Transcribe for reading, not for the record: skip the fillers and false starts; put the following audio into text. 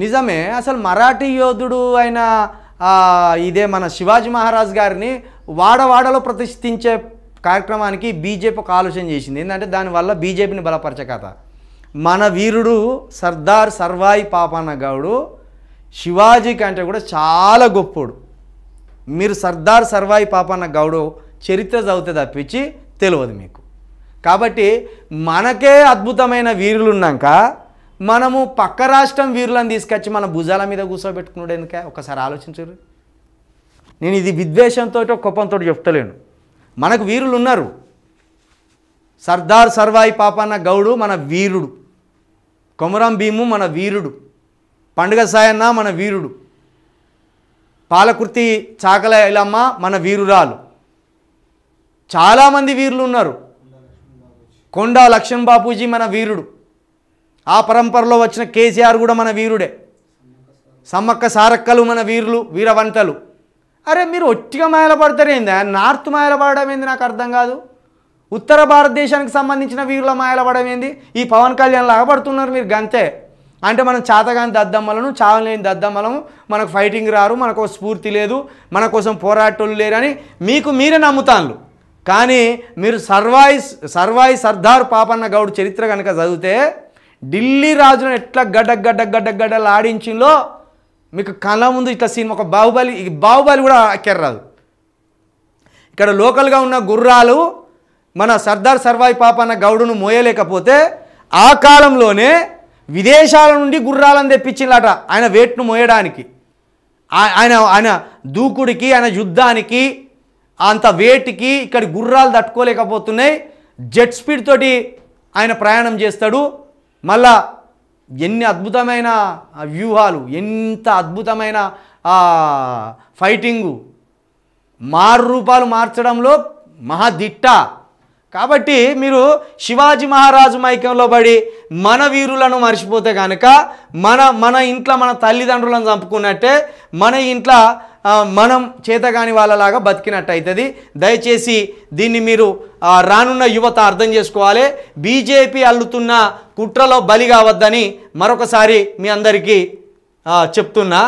నిజమే. అసలు మరాఠీ యోధుడు అయిన ఇదే మన శివాజీ మహారాజ్ గారిని వాడవాడలో ప్రతిష్ఠించే కార్యక్రమానికి బీజేపీ ఒక ఆలోచన చేసింది. ఏంటంటే దానివల్ల బీజేపీని బలపరచే కథ. మన వీరుడు సర్దార్ సర్వాయి పాపన్న గౌడు శివాజీ కంటే కూడా చాలా గొప్పోడు. మీరు సర్దార్ సర్వాయి పాపన్న గౌడు చరిత్ర చదివితే తప్పించి తెలియదు మీకు. కాబట్టి మనకే అద్భుతమైన వీరులు ఉన్నాక మనము పక్క రాష్ట్రం వీరులను తీసుకొచ్చి మన భుజాల మీద కూర్చోబెట్టుకున్నాడు ఎందుకే? ఒకసారి ఆలోచించరు. నేను ఇది విద్వేషంతో కోపంతో చెప్తలేను. మనకు వీరులు ఉన్నారు. సర్దార్ సర్వాయి పాపన్న గౌడు మన వీరుడు, కొమరం భీము మన వీరుడు, పండుగ సాయన్న మన వీరుడు, పాలకుర్తి చాకల ఇలమ్మ మన వీరురాలు, చాలామంది వీరులు ఉన్నారు. కొండా లక్ష్మణ్ బాపూజీ మన వీరుడు, ఆ పరంపరలో వచ్చిన కేసీఆర్ కూడా మన వీరుడే, సమ్మక్క సారక్కలు మన వీరులు, వీరవంతలు. అరే మీరు ఒట్టిగా మాయలపడతారేందా? నార్త్ మాయలపడడం ఏంది నాకు అర్థం కాదు. ఉత్తర భారతదేశానికి సంబంధించిన వీరుల మాయలపడడం ఏంది? ఈ పవన్ కళ్యాణ్ లాగా పడుతున్నారు మీరు గంతే. అంటే మనం చాతగాని దద్దమ్మలను, చావలేని దద్దమ్మలను, మనకు ఫైటింగ్ రారు, మనకు స్ఫూర్తి లేదు, మన కోసం పోరాటోళ్ళు లేరని మీకు మీరే నమ్ముతాను. కానీ మీరు సర్వాయి సర్దార్ పాపన్న గౌడ్ చరిత్ర కనుక చదివితే ఢిల్లీ రాజును ఎట్లా గడ్డలు ఆడించిందో మీకు కళ్ళ ముందు ఇట్లా సినిమా ఒక బాహుబలి కూడా ఎక్కర్రాదు. ఇక్కడ లోకల్గా ఉన్న గుర్రాలు మన సర్దార్ సర్వాయి పాపన్న గౌడును మోయలేకపోతే ఆ కాలంలోనే విదేశాల నుండి గుర్రాలను తెప్పించిందట ఆయన వెయిట్ను మోయడానికి. ఆయన దూకుడికి, ఆయన యుద్ధానికి, అంత వేటికి ఇక్కడి గుర్రాలు తట్టుకోలేకపోతున్నాయి. జెట్ స్పీడ్ తోటి ఆయన ప్రయాణం చేస్తాడు. మళ్ళా ఎన్ని అద్భుతమైన వ్యూహాలు, ఎంత అద్భుతమైన ఫైటింగు, మారు రూపాలు మార్చడంలో మహాదిట్ట. కాబట్టి మీరు శివాజీ మహారాజు మైకంలో పడి మన వీరులను మర్చిపోతే కనుక మన ఇంట్లో మన తల్లిదండ్రులను చంపుకున్నట్టే, మన ఇంట్లో మనం చేతగాని వాళ్ళలాగా బతికినట్టు అవుతుంది. దయచేసి దీన్ని మీరు రానున్న యువత అర్థం చేసుకోవాలి. బీజేపీ అల్లుతున్న కుట్రలో బలి కావద్దని మరొకసారి మీ అందరికీ చెప్తున్నా.